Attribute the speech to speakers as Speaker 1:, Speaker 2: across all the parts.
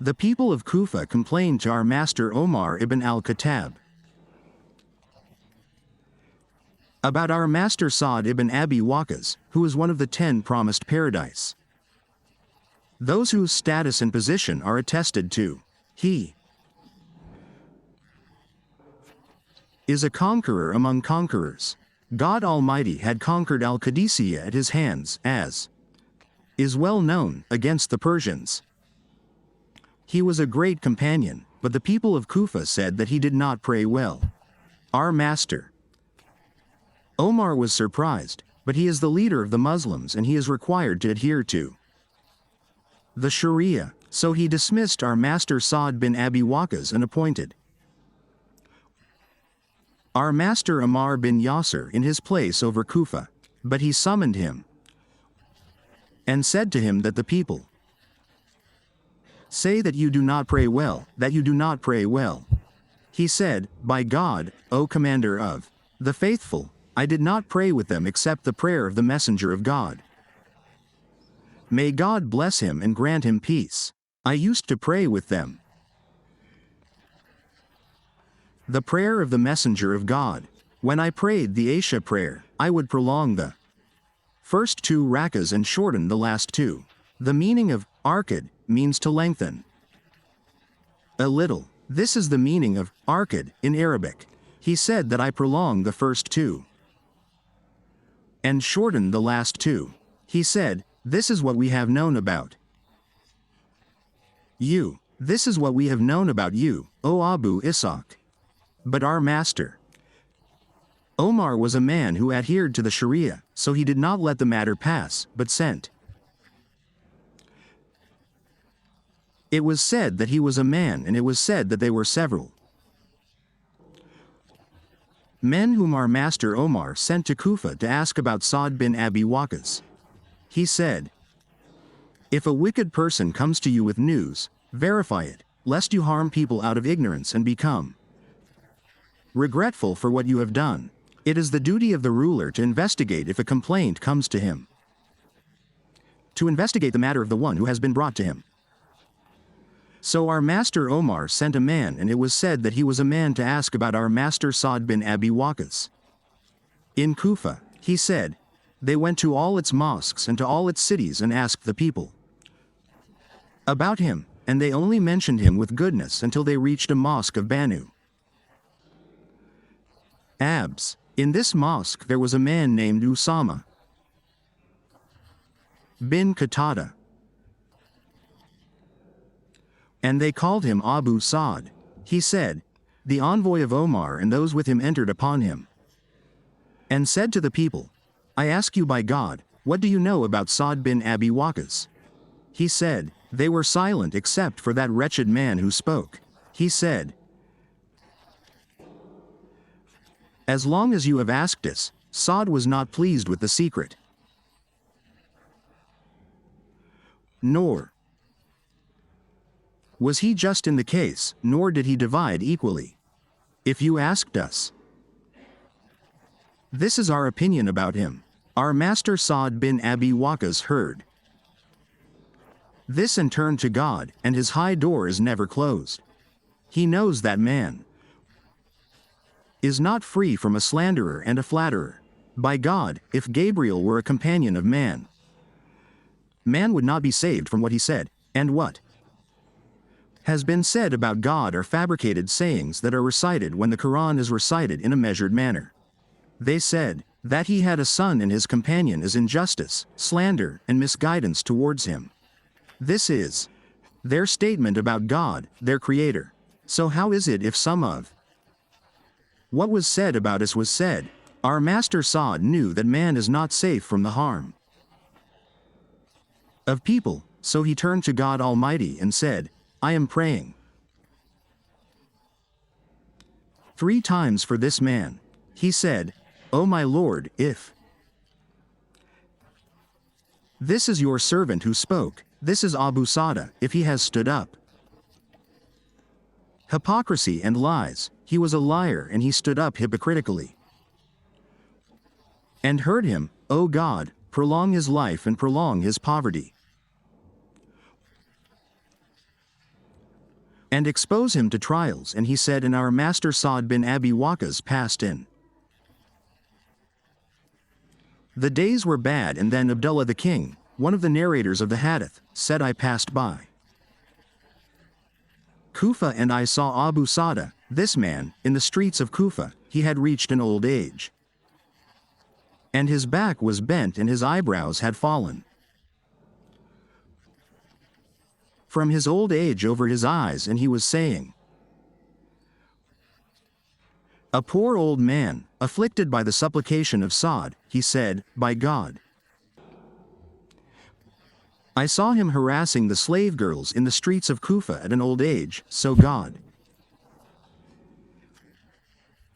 Speaker 1: The people of Kufa complained to our master Omar ibn al-Khattab about our master Sa'd ibn Abi Waqqas, who is one of the 10 promised paradise. Those whose status and position are attested to. He is a conqueror among conquerors. God Almighty had conquered Al-Qadisiyah at his hands, as is well known, against the Persians. He was a great companion, but the people of Kufa said that he did not pray well. Our master Omar was surprised, but he is the leader of the Muslims and he is required to adhere to the Sharia, so he dismissed our master Sa'd bin Abi Waqqas and appointed our master Ammar bin Yasir in his place over Kufa. But he summoned him and said to him that the people say that you do not pray well, that you do not pray well. He said, by God, O commander of the faithful, I did not pray with them except the prayer of the messenger of God. May God bless him and grant him peace. I used to pray with them the prayer of the messenger of God. When I prayed the Isha prayer, I would prolong the first 2 rakas and shorten the last 2. The meaning of arkad means to lengthen a little. This is the meaning of arkad in Arabic. He said that I prolong the first 2 and shorten the last 2. He said, this is what we have known about you. This is what we have known about you, O Abu Ishaq. But our master Omar was a man who adhered to the Sharia, so he did not let the matter pass, but sent. It was said that he was a man, and it was said that they were several men whom our master Omar sent to Kufa to ask about Sa'd bin Abi Waqqas. He said, if a wicked person comes to you with news, verify it, lest you harm people out of ignorance and become regretful for what you have done. It is the duty of the ruler to investigate if a complaint comes to him, to investigate the matter of the one who has been brought to him. So our master Omar sent a man, and it was said that he was a man to ask about our master Sa'd bin Abi Waqqas. In Kufa, he said, they went to all its mosques and to all its cities and asked the people about him, and they only mentioned him with goodness until they reached a mosque of Banu Abs. In this mosque there was a man named Usama bin Qatada, and they called him Abu Sa'd. He said, the envoy of Omar and those with him entered upon him and said to the people, I ask you by God, what do you know about Sa'd bin Abi Waqqas? He said, they were silent except for that wretched man who spoke. He said, as long as you have asked us, Sa'd was not pleased with the secret, nor was he just in the case, nor did he divide equally. If you asked us, this is our opinion about him. Our master Sa'd bin Abi Waqqas heard this and turned to God, and his high door is never closed. He knows that man is not free from a slanderer and a flatterer. By God, if Gabriel were a companion of man, man would not be saved from what he said, and what has been said about God are fabricated sayings that are recited when the Quran is recited in a measured manner. They said, that he had a son and his companion is injustice, slander, and misguidance towards him. This is their statement about God, their Creator. So how is it if some of what was said about us was said? Our master Sa'd knew that man is not safe from the harm of people, so he turned to God Almighty and said, I am praying 3 times for this man. He said, O my Lord, if this is your servant who spoke, this is Abu Sa'd, if he has stood up hypocrisy and lies, he was a liar and he stood up hypocritically and heard him, O God, prolong his life and prolong his poverty. and expose him to trials. And he said, and our master Saad bin Abi Waqqas passed in. The days were bad, and then Abdullah the king, one of the narrators of the hadith, said, I passed by Kufa and I saw Abu Sada, this man, in the streets of Kufa. He had reached an old age, and his back was bent and his eyebrows had fallen from his old age over his eyes, and he was saying, a poor old man, afflicted by the supplication of Saad. He said, by God, I saw him harassing the slave girls in the streets of Kufa at an old age, so God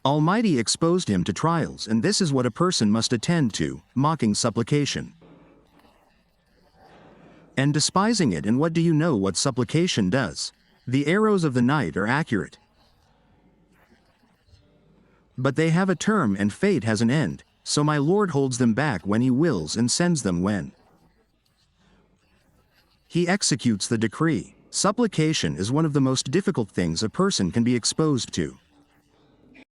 Speaker 1: Almighty exposed him to trials, and this is what a person must attend to, mocking supplication and despising it. And what do you know what supplication does? The arrows of the night are accurate, but they have a term and fate has an end, so my Lord holds them back when he wills and sends them when he executes the decree. Supplication is one of the most difficult things a person can be exposed to.